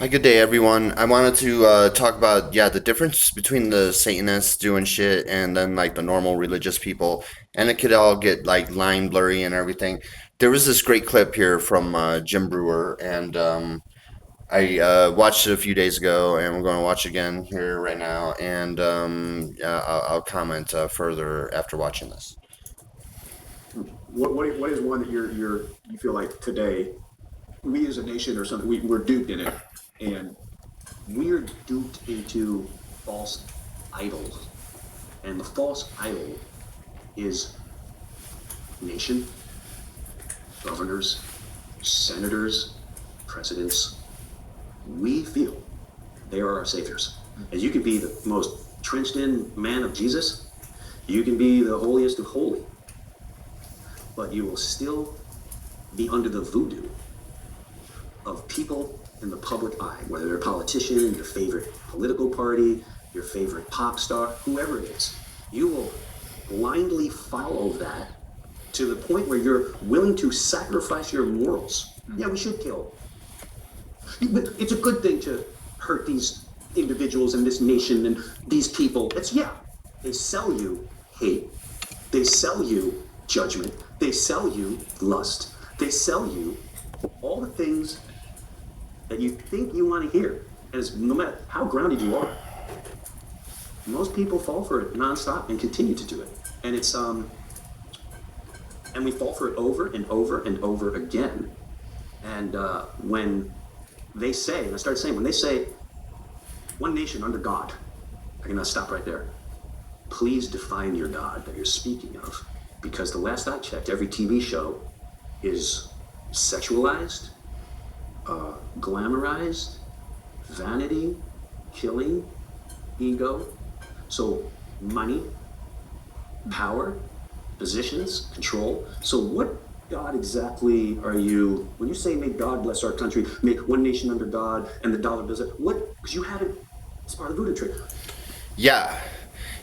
Hi, good day, everyone. I wanted to talk about the difference between the Satanists doing shit and then like the normal religious people, and it could all get like line blurry and everything. There was this great clip here from Jim Brewer, and I watched it a few days ago, and we're going to watch it again here right now, and I'll comment further after watching this. What is one that you feel like today we as a nation or something we're duped in it, and we're duped into false idols, and the false idol is nation, governors, senators, presidents. We feel they are our saviors, and you can be the most trenched in man of Jesus, you can be the holiest of holy, but you will still be under the voodoo of people in the public eye, whether they're a politician, your favorite political party, your favorite pop star, whoever it is. You will blindly follow that to the point where you're willing to sacrifice your morals. Yeah, we should kill. But it's a good thing to hurt these individuals in this nation and these people. They sell you hate. They sell you judgment. They sell you lust. They sell you all the things that you think you want to hear. And it's, no matter how grounded you are, most people fall for it nonstop and continue to do it. And and we fall for it over and over and over again. And when they say, and I started saying, when they say one nation under God, I'm gonna stop right there. Please define your God that you're speaking of, because the last I checked, every TV show is sexualized, glamorized, vanity, killing, ego. So money, power, positions, control. So what God exactly are you, when you say make God bless our country, make one nation under God and the dollar bill, what, because you had it, it's part of the voodoo trick. Yeah,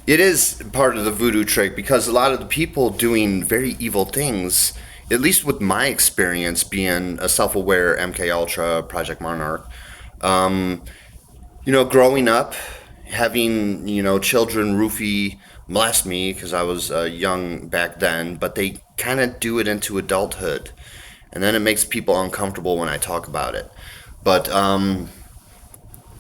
it is part of the voodoo trick because a lot of the people doing very evil things, at least with my experience being a self-aware MK Ultra Project Monarch, um, growing up, having children roofie molest me because I was young back then, but they kind of do it into adulthood, and then it makes people uncomfortable when I talk about it. But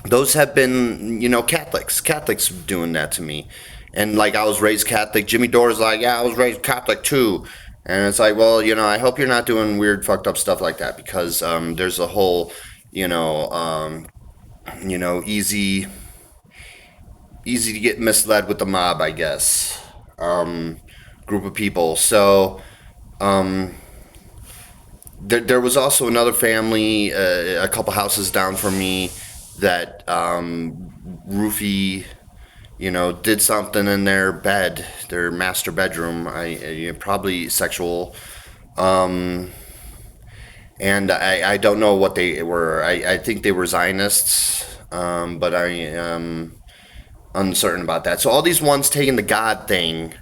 those have been, Catholics doing that to me. And like I was raised Catholic. Jimmy Dore's like, yeah, I was raised Catholic too. And it's like, well, I hope you're not doing weird, fucked up stuff like that because there's a whole, you know, um, easy, easy to get misled with the mob, I guess. Group of people. So there was also another family, a couple houses down from me, that roofie did something in their bed, their master bedroom. Probably sexual. Um, and I don't know what they were. I think they were Zionists, but I am uncertain about that. So all these ones taking the God thing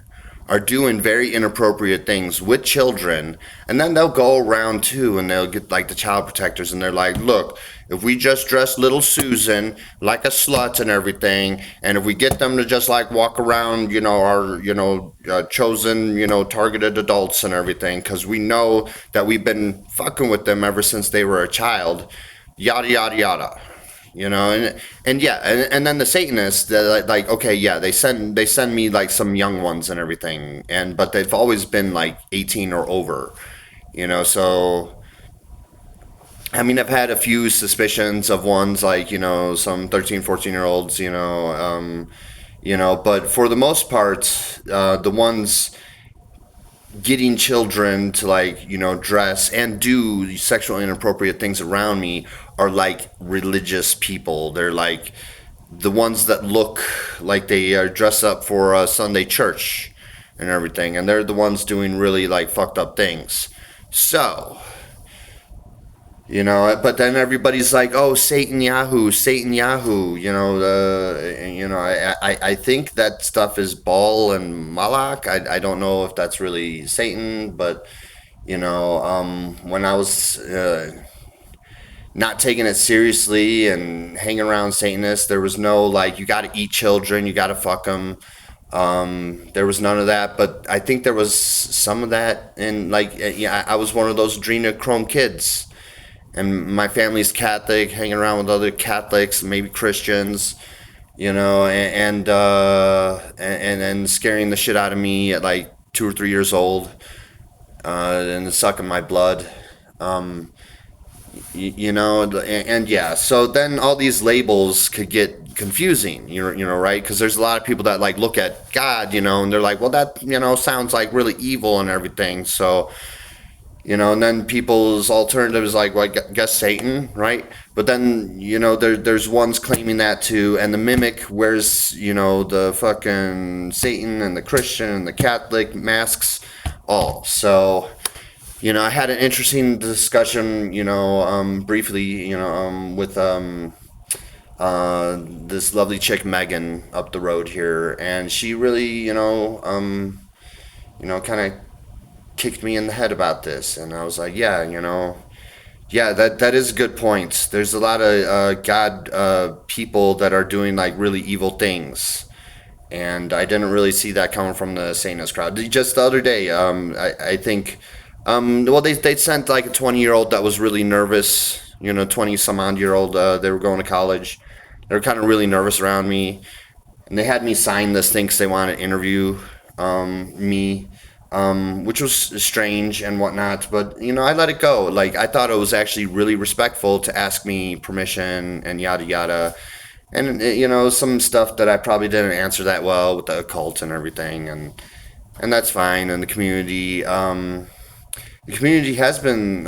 are doing very inappropriate things with children, and then they'll go around too and they'll get like the child protectors and they're like, look, if we just dress little Susan like a slut and everything, and if we get them to just like walk around, our chosen, targeted adults and everything, because we know that we've been fucking with them ever since they were a child, yada yada yada. And yeah, and then the Satanists, they're like, okay, yeah, they send me like some young ones and everything, and but they've always been like 18 or over, so I mean, I've had a few suspicions of ones like, some 13, 14-year olds, but for the most part, the ones getting children to like dress and do sexual inappropriate things around me are like religious people. They're like the ones that look like they are dressed up for a Sunday church and everything, and they're the ones doing really like fucked up things. So, but then everybody's like, "Oh, Satan Yahoo, Satan Yahoo." I think that stuff is Baal and Malak. I don't know if that's really Satan, but when I was not taking it seriously and hanging around Satanists. There was no like, you got to eat children, you got to fuck them. There was none of that, but I think there was some of that. And like, yeah, I was one of those adrenochrome kids, and my family's Catholic, hanging around with other Catholics, maybe Christians, and scaring the shit out of me at like 2 or 3 years old, and sucking my blood. Um, and yeah, so then all these labels could get confusing, right? Because there's a lot of people that like look at God, and they're like, well, that sounds like really evil and everything. So, and then people's alternative is like, well, I guess Satan, right? But then there's ones claiming that too, and the mimic wears the fucking Satan and the Christian and the Catholic masks all. So I had an interesting discussion, briefly, with this lovely chick Megan up the road here, and she really, kind of kicked me in the head about this, and I was like, yeah, yeah, that is a good point. There's a lot of God people that are doing like really evil things, and I didn't really see that coming from the Satanist crowd. Just the other day, I think, well, they sent like a 20-year-old that was really nervous, 20 some odd year old. They were going to college. They were kind of really nervous around me, and they had me sign this thing because they wanted to interview me, which was strange and whatnot. But I let it go. Like I thought it was actually really respectful to ask me permission and yada yada, and some stuff that I probably didn't answer that well with the occult and everything, and that's fine. And the community has been,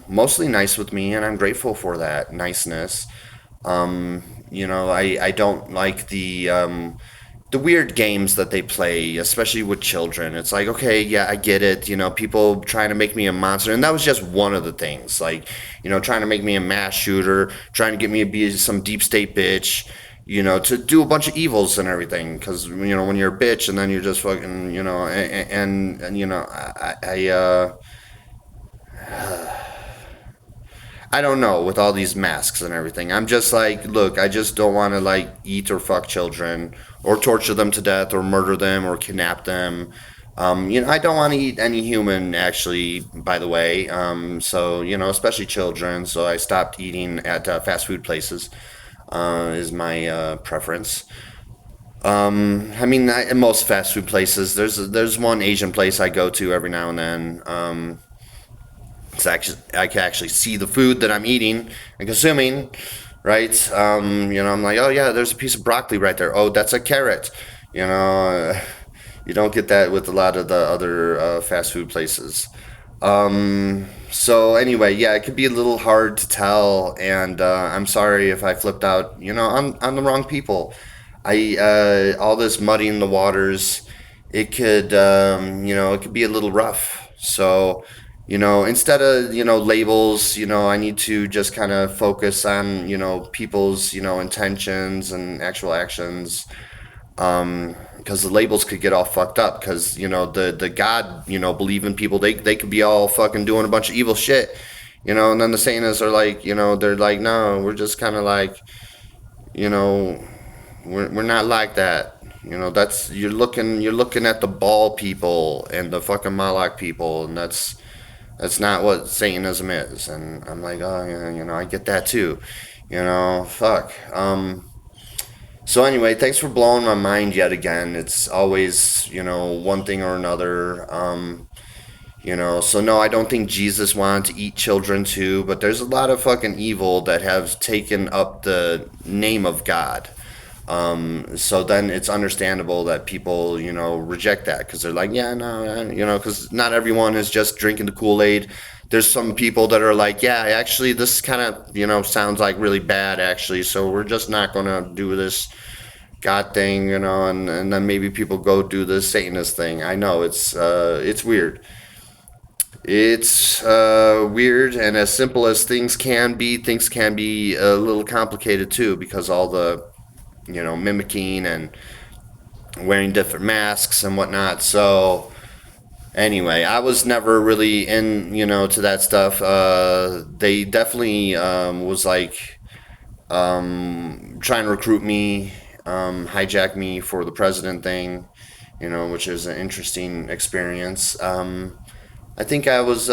mostly nice with me, and I'm grateful for that niceness. I don't like the weird games that they play, especially with children. It's like, okay, yeah, I get it. People trying to make me a monster, and that was just one of the things. Like, trying to make me a mass shooter, trying to get me to be some deep state bitch, to do a bunch of evils and everything. Because when you're a bitch, and then you're just fucking, and I don't know with all these masks and everything. I'm just like, look, I just don't want to like eat or fuck children or torture them to death or murder them or kidnap them. I don't want to eat any human actually, by the way. So, especially children. So I stopped eating at fast food places, is my preference. I mean, in most fast food places, there's one Asian place I go to every now and then. It's actually I can actually see the food that I'm eating and consuming, right? I'm like, oh yeah, there's a piece of broccoli right there. Oh, that's a carrot. You know, you don't get that with a lot of the other fast food places. So anyway, yeah, it could be a little hard to tell, and I'm sorry if I flipped out, on the wrong people. I all this muddying the waters, it could be a little rough. So, instead of labels, I need to just kind of focus on people's intentions and actual actions, because the labels could get all fucked up because the God believing people, they could be all fucking doing a bunch of evil shit, and then the Satanists are like, they're like, no, we're just kind of like, you know we're not like that. That's you're looking at the ball people and the fucking Moloch people, and that's not what Satanism is. And I'm like, oh yeah, I get that too. Fuck. So anyway, thanks for blowing my mind yet again. It's always, one thing or another. So no, I don't think Jesus wanted to eat children too, but there's a lot of fucking evil that have taken up the name of God. So then it's understandable that people, reject that because they're like, yeah, no, because not everyone is just drinking the Kool-Aid. There's some people that are like, yeah, actually, this kind of, sounds like really bad, actually. So we're just not going to do this God thing, and then maybe people go do the Satanist thing. I know it's weird. It's weird, and as simple as things can be a little complicated too, because all the mimicking and wearing different masks and whatnot. So Anyway, I was never really in, to that stuff. They definitely was like trying to recruit me, hijack me for the president thing, which is an interesting experience. I think I was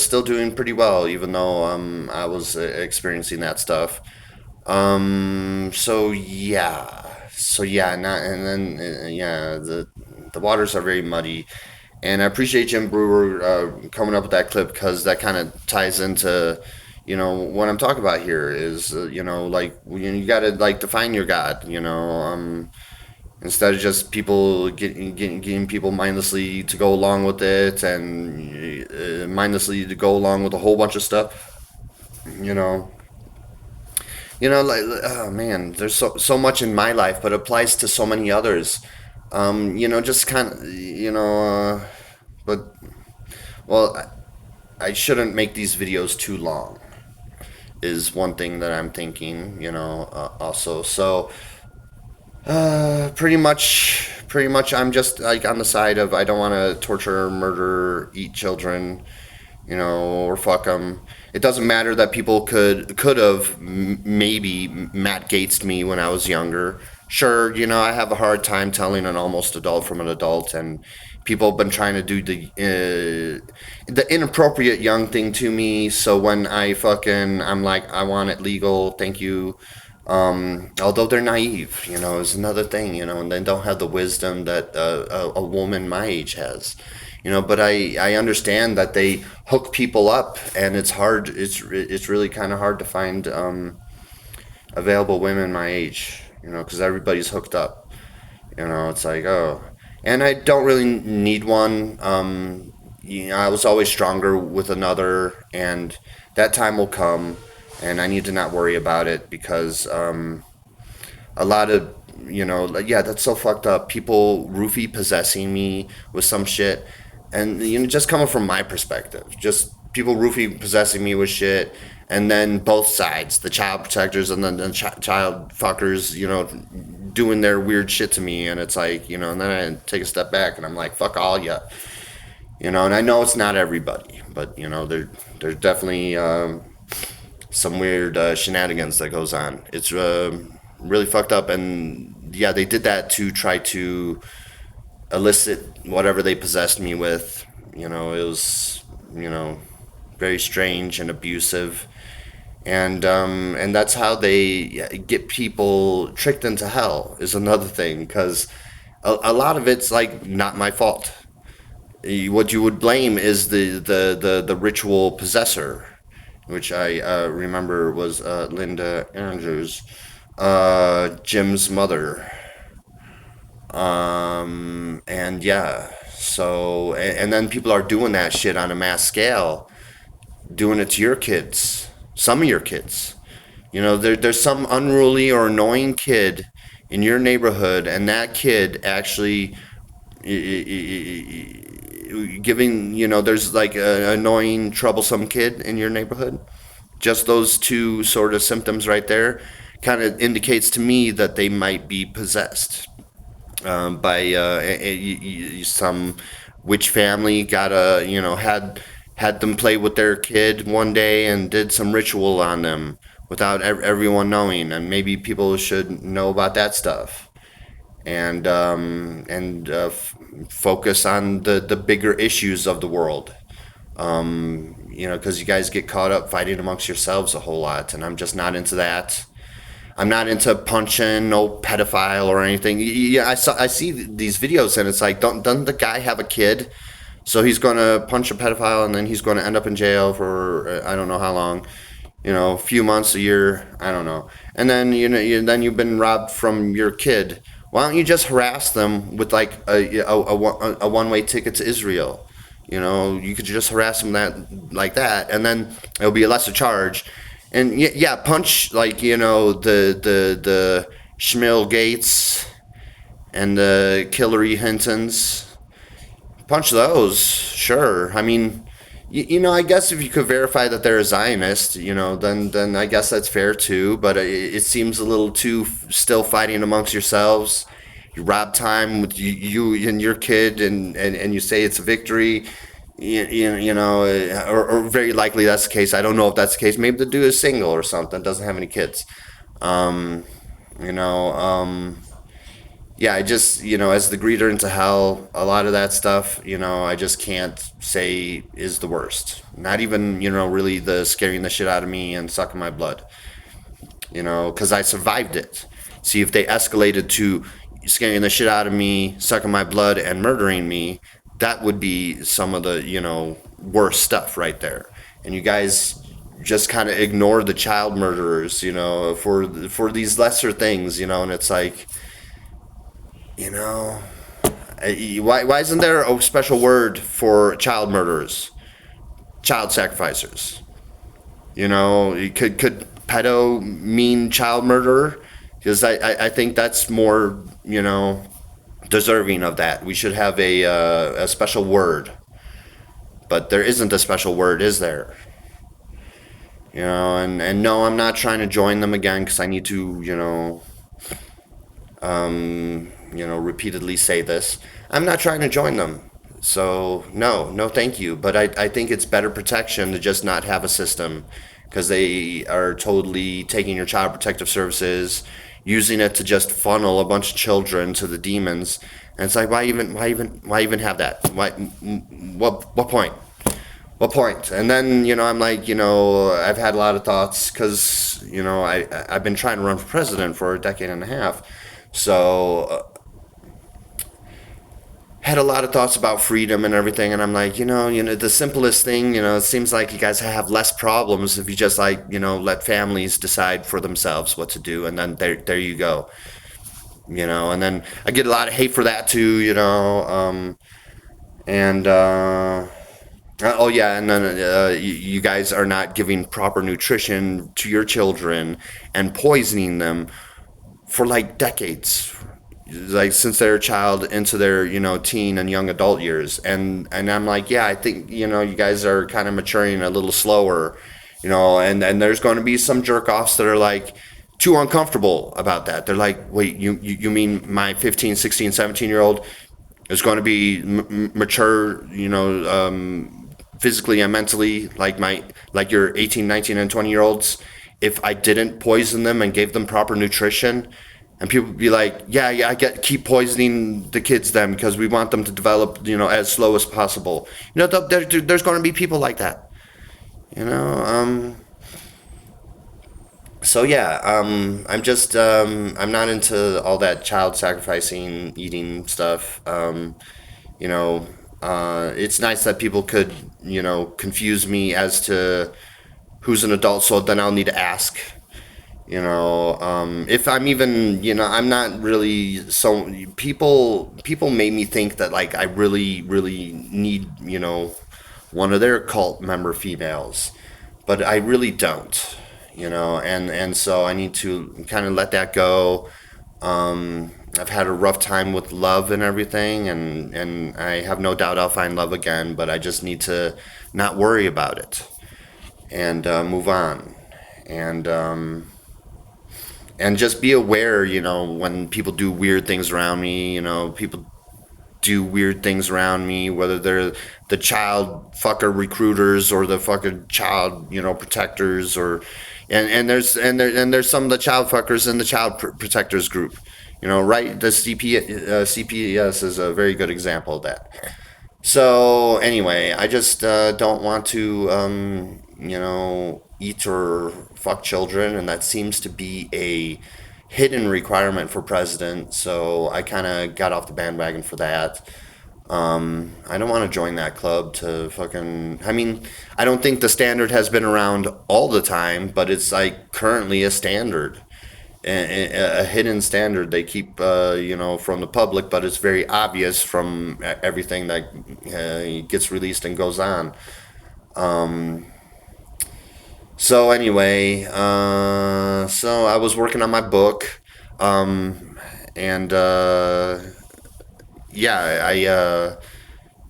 still doing pretty well, even though I was experiencing that stuff. So yeah, not and then yeah, the waters are very muddy, and I appreciate Jim Brewer coming up with that clip because that kind of ties into what I'm talking about here is like you got to like define your God, instead of just people getting people mindlessly to go along with it and mindlessly to go along with a whole bunch of stuff, you know. Like, oh man, there's so much in my life, but it applies to so many others. Just kind of, but well, I shouldn't make these videos too long. Is one thing that I'm thinking, also. So, pretty much, I'm just like on the side of I don't want to torture, murder, eat children, or fuck them. It doesn't matter that people could have maybe Matt Gates'd me when I was younger. Sure, I have a hard time telling an almost adult from an adult, and people have been trying to do the inappropriate young thing to me. So when I'm like, I want it legal, thank you. Although they're naive, is another thing, and they don't have the wisdom that a woman my age has. But I understand that they hook people up, and it's hard. It's really kind of hard to find available women my age. Because everybody's hooked up. It's like, oh, and I don't really need one. I was always stronger with another, and that time will come, and I need to not worry about it because a lot of like, yeah, that's so fucked up. People roofie possessing me with some shit, and just coming from my perspective, just people roofie possessing me with shit, and then both sides, the child protectors and then the child fuckers, doing their weird shit to me, and it's like, and then I take a step back and I'm like, fuck all ya, and I know it's not everybody, but there's definitely some weird shenanigans that goes on. It's really fucked up, and yeah, they did that to try to elicit whatever they possessed me with. It was very strange and abusive, and that's how they get people tricked into hell. Is another thing because a lot of it's like not my fault. What you would blame is the ritual possessor, which I remember was Linda Andrews, Jim's mother. And yeah, so, and then people are doing that shit on a mass scale, doing it to your kids, some of your kids. There's some unruly or annoying kid in your neighborhood, and that kid actually giving, there's like an annoying, troublesome kid in your neighborhood. Just those two sort of symptoms right there kind of indicates to me that they might be possessed by some witch family. Got a had them play with their kid one day and did some ritual on them without everyone knowing, and maybe people should know about that stuff and focus on the bigger issues of the world. Because you guys get caught up fighting amongst yourselves a whole lot, and I'm just not into that. I'm not into punching no pedophile or anything. Yeah, I see these videos and it's like, doesn't the guy have a kid? So he's gonna punch a pedophile and then he's gonna end up in jail for I don't know how long, a few months, a year, I don't know. And then then you've been robbed from your kid. Why don't you just harass them with like a one way ticket to Israel? You could just harass them that like that, and then it'll be a lesser charge. And yeah, punch like the Schmill Gates and the Hillary Hintons. Punch those, sure. I mean, I guess if you could verify that they're a Zionist, then I guess that's fair too. But it seems a little too still fighting amongst yourselves, you rob time with you and your kid, and you say it's a victory. You know, or very likely that's the case. I don't know if that's the case. Maybe the dude is single or something, doesn't have any kids. Um, you know, yeah, I just, as the greeter into hell, a lot of that stuff, I just can't say is the worst. Not even, really the scaring the shit out of me and sucking my blood, because I survived it. See, if they escalated to scaring the shit out of me, sucking my blood, and murdering me, that would be some of the, worst stuff right there. And you guys just kind of ignore the child murderers, for these lesser things, and it's like, you know, why isn't there a special word for child murderers, child sacrificers? Could pedo mean child murderer? Because I think that's more, deserving of that. We should have a special word, but there isn't a special word, is there? And no, I'm not trying to join them again because I need to, repeatedly say this. I'm not trying to join them. So, no, thank you. But I think it's better protection to just not have a system because they are totally taking your child protective services, using it to just funnel a bunch of children to the demons. And it's like, why even have that? What point? What point? And then, I'm like, I've had a lot of thoughts because, I've been trying to run for president for a decade and a half. So, had a lot of thoughts about freedom and everything, and I'm like, the simplest thing, it seems like you guys have less problems if you just like, let families decide for themselves what to do, and then there you go, and then I get a lot of hate for that too, and oh yeah, and then you guys are not giving proper nutrition to your children and poisoning them for like decades, like since they're a child into their teen and young adult years, and I'm like, yeah, I think you guys are kind of maturing a little slower, and there's going to be some jerk offs that are like too uncomfortable about that. They're like, wait, you mean my 15, 16, 17-year old is going to be mature, physically and mentally like your 18, 19, and 20-year olds if I didn't poison them and gave them proper nutrition? And people would be like, yeah, keep poisoning the kids then because we want them to develop, as slow as possible. There's going to be people like that, you know. So yeah, I'm not into all that child sacrificing, eating stuff. You know, it's nice that people could, confuse me as to who's an adult, so then I'll need to ask. If I'm even, I'm not really so. People made me think that like I really need, one of their cult member females, but I really don't. And so I need to kind of let that go. I've had a rough time with love and everything, and I have no doubt I'll find love again, but I just need to not worry about it and move on. And and just be aware, when people do weird things around me, people do weird things around me, whether they're the child fucker recruiters or the fucking child, protectors, or and there's some of the child fuckers in the child protectors group, right? The CPS is a very good example of that. So anyway, I just don't want to, eat or fuck children, and that seems to be a hidden requirement for president. So I kind of got off the bandwagon for that. I don't want to join that club to fucking. I mean, I don't think the standard has been around all the time, but it's like currently a standard, a hidden standard they keep, from the public, but it's very obvious from everything that gets released and goes on. So anyway, so I was working on my book, and yeah, I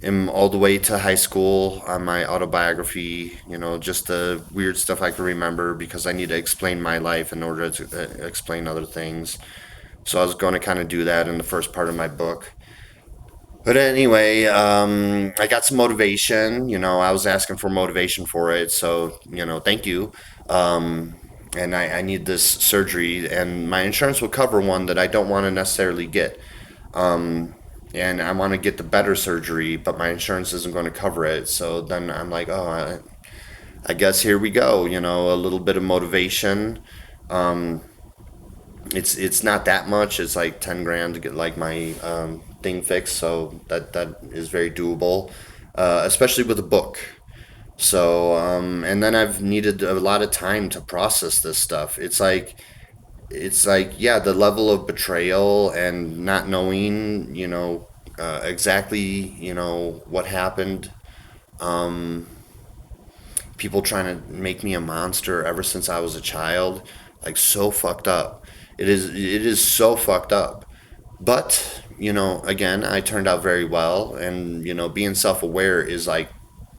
am all the way to high school on my autobiography. Just the weird stuff I can remember because I need to explain my life in order to explain other things. So I was going to kind of do that in the first part of my book. But anyway, I got some motivation. I was asking for motivation for it. So, thank you. And I need this surgery, and my insurance will cover one that I don't want to necessarily get. And I want to get the better surgery, but my insurance isn't going to cover it. So then I'm like, oh, I guess here we go. A little bit of motivation. It's not that much. It's like 10 grand to get like my thing fixed. So that is very doable, especially with a book. So and then I've needed a lot of time to process this stuff. It's like yeah, the level of betrayal and not knowing exactly what happened. People trying to make me a monster ever since I was a child, like so fucked up. It is so fucked up. But again, I turned out very well, and being self-aware is like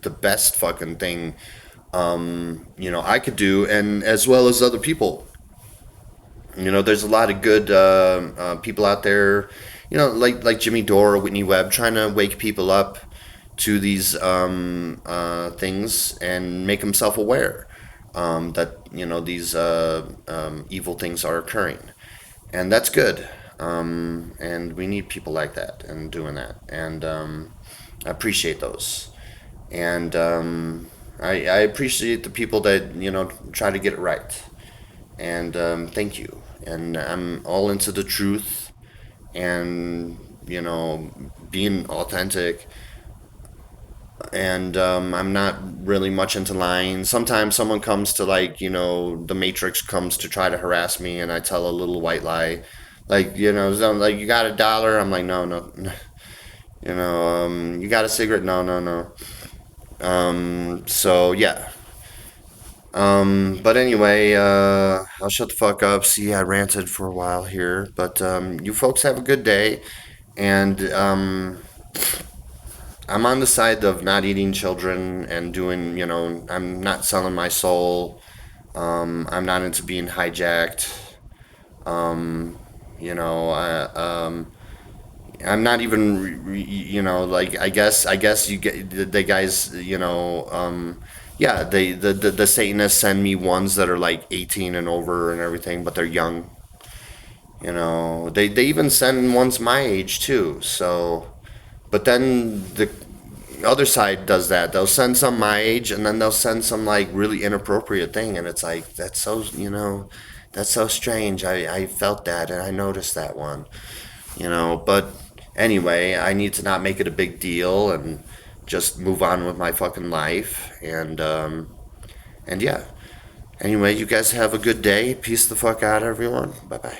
the best fucking thing I could do, and as well as other people. There's a lot of good people out there, like Jimmy Dore or Whitney Webb, trying to wake people up to these things and make them self-aware that these evil things are occurring, and that's good. And we need people like that and doing that, and I appreciate those. And I appreciate the people that try to get it right. And thank you. And I'm all into the truth and being authentic. And I'm not really much into lying. Sometimes someone comes to, like, the Matrix comes to try to harass me, and I tell a little white lie, like, so, like, you got $1? I'm like, no, no, no. You got a cigarette? No, no, no. So yeah. But anyway, I'll shut the fuck up. See, I ranted for a while here, but you folks have a good day, and I'm on the side of not eating children and doing, I'm not selling my soul. I'm not into being hijacked. I'm not even, like, I guess you get the guys, yeah, the Satanists send me ones that are like 18 and over and everything, but they're young. They even send ones my age too. So, but then the other side does that. They'll send some my age, and then they'll send some like really inappropriate thing, and it's like that's so strange. I felt that, and I noticed that one. But anyway, I need to not make it a big deal and just move on with my fucking life, and yeah. Anyway, you guys have a good day. Peace the fuck out, everyone. Bye bye.